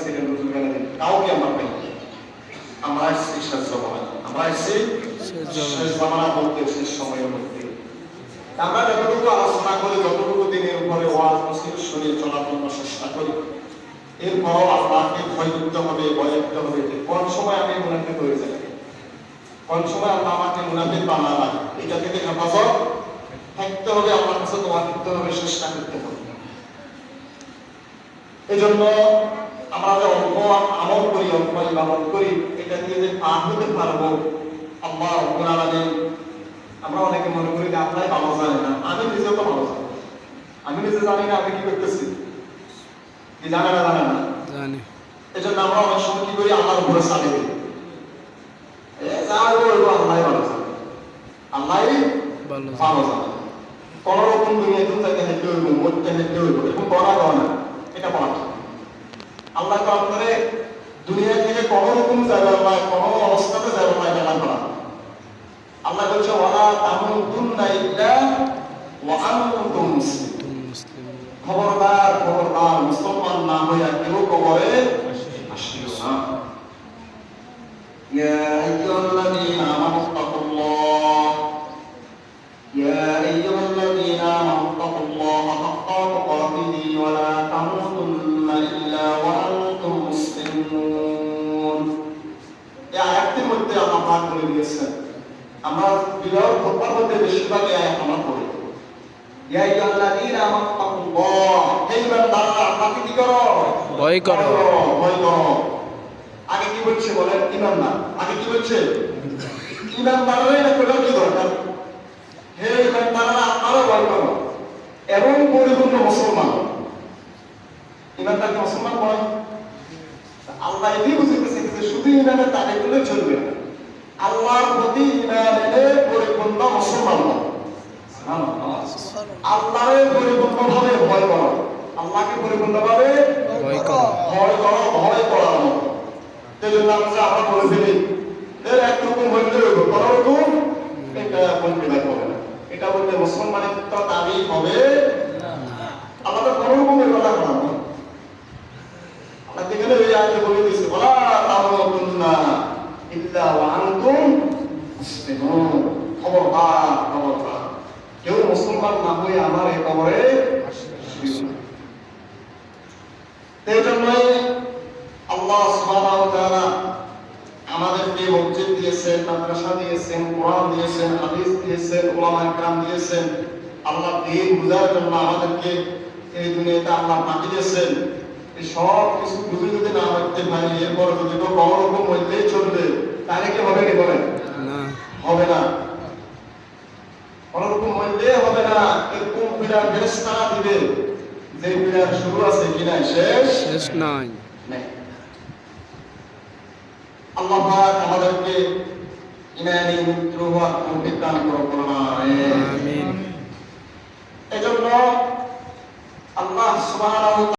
Second হুজুর গানে দিন, কাউকে আমরা পাই। আমরা আসছি শেষ জমানা, আমরা আসছি শেষ জমানা বলতে শেষ সময়ের মধ্যে। আমরা যতটুকু আলোচনা করি, যতটুকু দিনের উপরে ওয়াজ নসিহত শুনে চলার জন্য চেষ্টা করি, এরপরও আল্লাহকে ভয় করতে হবে, ভয় করতে হবে যে কোন সময় আমি মুনাফিক হয়ে যাই, কোন সময় আল্লাহ আমাকে মুনাফিক বানা লাগে। এটা থেকে হেফাজত থাকতে হবে, আল্লাহর কাছে দোয়া করতে হবে, চেষ্টা করতে হবে। এই জন্য আমরা যে অল্প আমল করি, অল্প ইবাদত করি, এটা দিয়ে যে পার হতে পারবো আল্লাহ রাব্বুল আলামিন। আমরা অনেকে মনে করি যে আল্লাহ ভালো জানে না, আমি নিজেও তো ভালো জানি, আমি নিজে জানি না আমি কি করতেছি, কি জানে না জানে না জানি। এই জন্য আমরা অনেক সময় কি করি, আল্লাহর উপরে চালিয়ে দিই, যা বলবো আল্লাহ ভালো জানে, আল্লাহ ভালো জানে। কোন রকম দুনিয়া তুমি তাকে হেঁটে হইব, মরতে হেঁটে হইব, এরকম করা যাবে না, এটা বলা ঠিক। আল্লাহ তো আপনারে দুনিয়া থেকে কোন রকম যাবে না, কোন অবস্থাতে যাবে না, এটা না। আল্লাহ বলছে ওয়ালা তামুতুন্না ইল্লা ওয়া আনতুম মুসলিমুন। খবরদার খবরদার, মুসলমান না হইয়া কেউ কবরে আসিও না। ইয়া আইয়ুহাল্লাযীনা আমানু তাকুল্লাহ, ইয়া আইয়ুহাল্লাযীনা আমানু তাকুল্লাহা হাক্কা তুকাতিহি ওয়া লা তামুতুন্না ইল্লা ওয়া আনতুম মুসলিমুন। এই আয়াতের মধ্যে আল্লাহ পাক বলে দিয়েছেন, আমরা বিবাহ খোঁপার মধ্যে বেশিরভাগ আয়াত আমরা পড়ি, ইয়া আইয়ুহাল্লাযীনা আমানু তাকুল্লাহ, হে ইমানদাররা আমাকে কি করো, ভয় করো, ভয় করো। আগে কি বলছে বলেন, ইমানদার। আগে কি বলছে, ইমানদাররাই না করলে কি দরকার, হে ইমানদাররা আমারও ভয় করো এবং পরিপূর্ণ মুসলমান। ইমানদারকে মুসলমান বলে আল্লাহ এটাই বুঝিয়েছে যে শুধু ইমানের তাকে করলে চলবে না, আল্লাহর প্রতি ঈমান এনে পরিপূর্ণ মুসলমান হও। আল্লাহরে পরিপূর্ণভাবে ভয় করো, আল্লাহকে পরিপূর্ণভাবে ভয় করো, ভয় করো, ভয় করার মতো। সেজন্য আমরা বলে ফেলি এর একরকম বলতে হইব, কোন রকম এটা বলতে হবে না, এটা বলতে মুসলমানের তো দাবি হবে না। আল্লাহ তো কোন রকমের কথা বলা না, আল্লাহ যেখানে এই আয়াতে বলে দিয়েছে ওয়ালা তামুতুন্না ইল্লা ওয়া আনতুম মুসলিমুন। খবরদার খবরদার, কেউ মুসলমান না হয়ে আমার এই কবরে আসিও না। এই জন্যই আল্লাহ সুবহানাহু ওয়া তাআলা আমাদেরকে মসজিদ দিয়েছেন, মাদ্রাসা দিয়েছেন, কোরআন দিয়েছেন, হাদিস দিয়েছেন, উলামায়ে কেরাম দিয়েছেন। আল্লাহ দ্বীন বুঝার জন্য আমাদেরকে এই দুনিয়াতে আল্লাহ পাঠিয়ে দিয়েছেন। এই সব কিছু বুঝে যদি না করতে পারি, এরপর যদি কোনো রকম হইলেই চলবে, তাহলে কি হবে, কি বলেন, হবে না। কোনরকম হইলে হবে না, এরকম বিরাট ফেরেশতারা দিবে যে বিরাট শুরু আছে কি নাই, শেষ নাই। আল্লাহ পাক আমাদেরকে ঈমানী মৃত্যু হওয়ার তৌফিক দান করুন, আমিন। এজন্য আল্লাহ সুবহানাহু